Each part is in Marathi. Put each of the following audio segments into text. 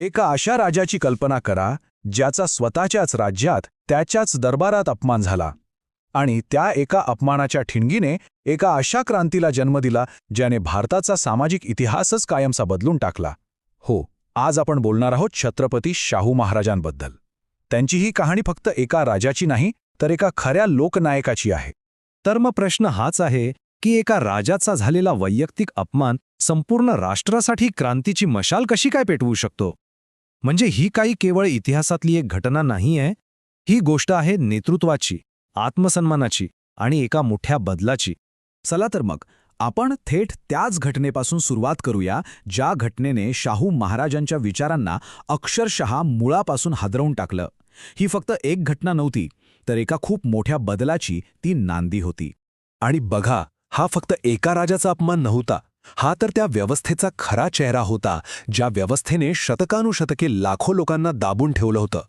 एका अशा राजाची कल्पना करा ज्याचा स्वतःच्याच राज्यात त्याच्याच दरबारात अपमान झाला आणि त्या एका अपमानाच्या ठिणगीने एका अशा क्रांतीला जन्म दिला ज्याने भारताचा सामाजिक इतिहासच कायमचा बदलून टाकला. हो, आज आपण बोलणार आहोत छत्रपती शाहू महाराजांबद्दल. त्यांची ही कहाणी फक्त एका राजाची नाही तर एका खऱ्या लोकनायकाची आहे. तर मग प्रश्न हाच आहे की एका राजाचा झालेला वैयक्तिक अपमान संपूर्ण राष्ट्रासाठी क्रांतीची मशाल कशी काय पेटवू शकतो? म्हणजे ही काही केवळ इतिहासातली एक घटना नाही आहे, ही गोष्ट आहे नेतृत्वाची, आत्मसन्मानाची आणि एका मोठ्या बदलाची. चला तर मग आपण थेट त्याच घटनेपासून सुरुवात करूया ज्या घटनेने शाहू महाराजांच्या विचारांना अक्षरशः मुळापासून हादरवून टाकलं. ही फक्त एक घटना नव्हती तर एका खूप मोठ्या बदलाची ती नांदी होती. आणि बघा, हा फक्त एका राजाचा अपमान नव्हता, हा तर त्या व्यवस्थेचा खरा चेहरा होता, ज्या व्यवस्थेने शतकानुशतके लाखो लोकांना दाबून ठेवलं होतं.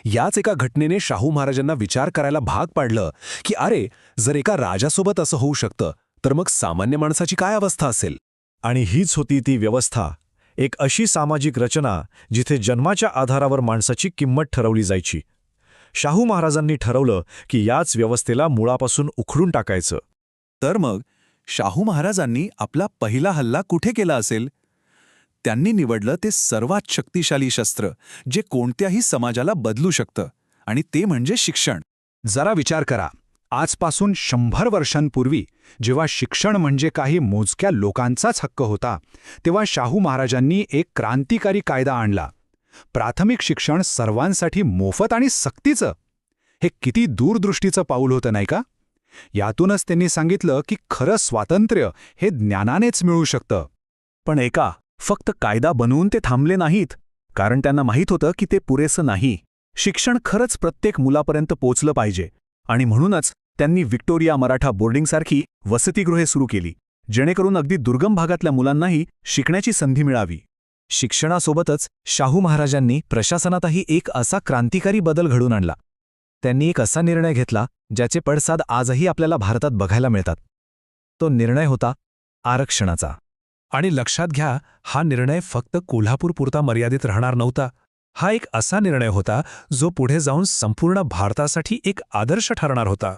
याच एका घटनेने शाहू महाराजांना विचार करायला भाग पाडलं की अरे, जर एका राजासोबत असं होऊ शकतं तर मग सामान्य माणसाची काय अवस्था असेल. आणि हीच होती ती व्यवस्था, एक अशी सामाजिक रचना जिथे जन्माच्या आधारावर माणसाची किंमत ठरवली जायची. शाहू महाराजांनी ठरवलं की याच व्यवस्थेला मुळापासून उखडून टाकायचं. तर मग शाहू महाराजांनी आपला पहिला हल्ला कुठे केला असेल? त्यांनी निवडलं ते सर्वात शक्तिशाली शस्त्र जे कोणत्याही समाजाला बदलू शकतं, आणि ते म्हणजे शिक्षण. जरा विचार करा, आजपासून 100 वर्षांपूर्वी जेव्हा शिक्षण म्हणजे काही मोजक्या लोकांचाच हक्क होता, तेव्हा शाहू महाराजांनी एक क्रांतिकारी कायदा आणला. प्राथमिक शिक्षण सर्वांसाठी मोफत आणि सक्तीचं. हे किती दूरदृष्टीचं पाऊल होतं नाही का? यातूनच त्यांनी सांगितलं की खरं स्वातंत्र्य हे ज्ञानानेच मिळू शकतं. पण फक्त कायदा बनवून ते थांबले नाहीत, कारण त्यांना माहीत होतं की ते पुरेसं नाही. शिक्षण खरंच प्रत्येक मुलापर्यंत पोचलं पाहिजे, आणि म्हणूनच त्यांनी व्हिक्टोरिया मराठा बोर्डिंगसारखी वसतिगृहे सुरू केली, जेणेकरून अगदी दुर्गम भागातल्या मुलांनाही शिकण्याची संधी मिळावी. शिक्षणासोबतच शाहू महाराजांनी प्रशासनातही एक असा क्रांतिकारी बदल घडून आणला. त्यांनी एक असा निर्णय घेतला ज्याचे पडसाद आजही आपल्याला भारतात बघायला मिळतात. तो निर्णय होता आरक्षणाचा. आणि लक्षात घ्या, हा निर्णय फक्त कोल्हापूरपुरता मर्यादित राहणार नव्हता. हा एक असा निर्णय होता जो पुढे जाऊन संपूर्ण भारतासाठी एक आदर्श ठरणार होता.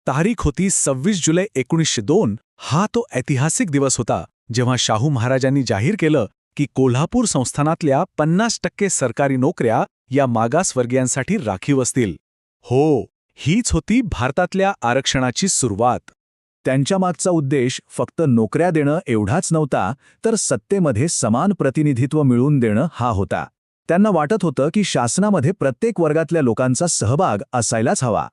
तारीख होती 26 जुलै 1902. हा तो ऐतिहासिक दिवस होता जेव्हा शाहू महाराजांनी जाहीर केलं की कोल्हापूर संस्थानातल्या 50% सरकारी नोकऱ्या या मागासवर्गीयांसाठी राखीव असतील. हो, हीच होती भारतातल्या आरक्षणाची सुरुवात. त्यांच्या मागचा उद्देश फक्त नोकऱ्या देणं एवढाच नव्हता, तर सत्तेमध्ये समान प्रतिनिधित्व मिळवून देणं हा होता. त्यांना वाटत होतं की शासनामध्ये प्रत्येक वर्गातल्या लोकांचा सहभाग असायलाच हवा.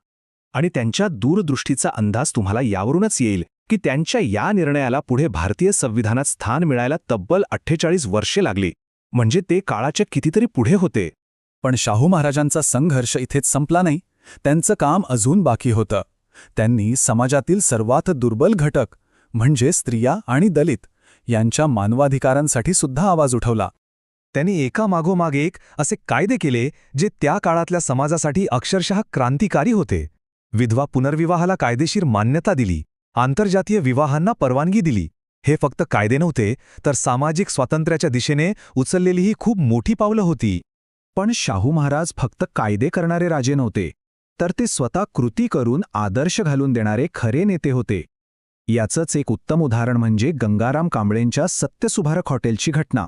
आणि त्यांच्या दूरदृष्टीचा अंदाज तुम्हाला यावरूनच येईल की त्यांच्या या निर्णयाला पुढे भारतीय संविधानात स्थान मिळायला तब्बल 48 वर्षे लागली. म्हणजे ते काळाच्या कितीतरी पुढे होते. पण शाहू महाराजांचा संघर्ष इथेच संपला नाही. त्यांचं काम अजून बाकी होतं. त्यांनी समाजातील सर्वात दुर्बल घटक म्हणजे स्त्रिया आणि दलित यांच्या मानवाधिकारांसाठी सुद्धा आवाज उठवला. त्यांनी एकामागोमाग एक असे कायदे केले जे त्या काळातल्या समाजासाठी अक्षरशः क्रांतिकारी होते. विधवा पुनर्विवाहाला कायदेशीर मान्यता दिली, आंतरजातीय विवाहांना परवानगी दिली. हे फक्त कायदे नव्हते, तर सामाजिक स्वातंत्र्याच्या दिशेने उचललेली ही खूप मोठी पावलं होती. पण शाहू महाराज फक्त कायदे करणारे राजे नव्हते, तर ते स्वतः कृती करून आदर्श घालून देणारे खरे नेते होते. याचंच एक उत्तम उदाहरण म्हणजे गंगाराम कांबळेंच्या सत्यसुधारक हॉटेलची घटना.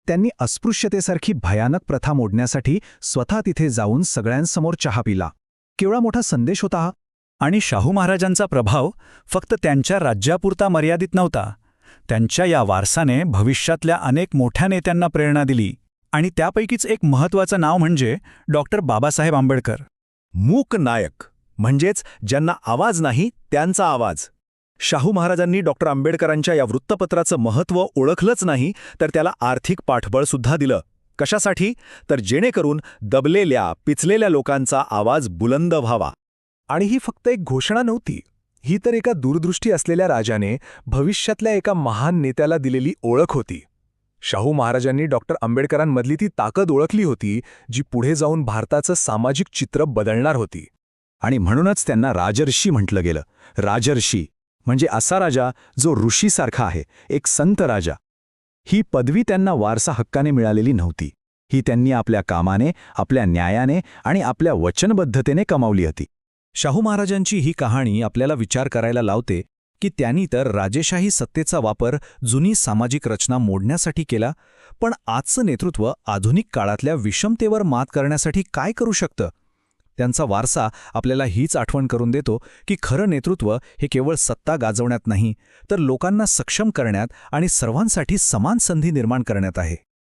त्यांनी अस्पृश्यतेसारखी भयानक प्रथा मोडण्यासाठी स्वतः तिथे जाऊन सगळ्यांसमोर चहा पिला. केवढा मोठा संदेश होता हा! आणि शाहू महाराजांचा प्रभाव फक्त त्यांच्या राज्यापुरता मर्यादित नव्हता. त्यांच्या या वारसाने भविष्यातल्या अनेक मोठ्या नेत्यांना प्रेरणा दिली, आणि त्यापैकीच एक महत्त्वाचं नाव म्हणजे डॉक्टर बाबासाहेब आंबेडकर. मूक नायक, म्हणजेच ज्यांना आवाज नाही त्यांचा आवाज. शाहू महाराजांनी डॉक्टर आंबेडकरांच्या या वृत्तपत्राचं महत्त्व ओळखलंच नाही, तर त्याला आर्थिक पाठबळसुद्धा दिलं. कशासाठी? तर जेणेकरून दबलेल्या, पिचलेल्या लोकांचा आवाज बुलंद व्हावा. आणि ही फक्त एक घोषणा नव्हती, ही तर एका दूरदृष्टी असलेल्या राजाने भविष्यातल्या एका महान नेत्याला दिलेली ओळख होती. शाहू महाराजांनी डॉक्टर आंबेडकरांमधली ती ताकद ओळखली होती जी पुढे जाऊन भारताचं सामाजिक चित्र बदलणार होती. आणि म्हणूनच त्यांना राजर्षी म्हटलं गेलं. राजर्षी म्हणजे असा राजा जो ऋषीसारखा आहे, एक संत राजा. ही पदवी त्यांना वारसा हक्काने मिळालेली नव्हती. ही त्यांनी आपल्या कामाने, आपल्या न्यायाने आणि आपल्या वचनबद्धतेने कमावली होती. शाहू महाराजांची ही कहाणी आपल्याला विचार करायला लावते की त्यांनी तर राजेशाही सत्तेचा वापर जुनी सामाजिक रचना मोडण्यासाठी केला, पण आजचं नेतृत्व आधुनिक काळातल्या विषमतेवर मात करण्यासाठी काय करू शकतं? त्यांचा वारसा आपल्याला हीच आठवण करून देतो की खरं नेतृत्व हे केवळ सत्ता गाजवण्यात नाही, तर लोकांना सक्षम करण्यात आणि सर्वांसाठी समान संधी निर्माण करण्यात आहे.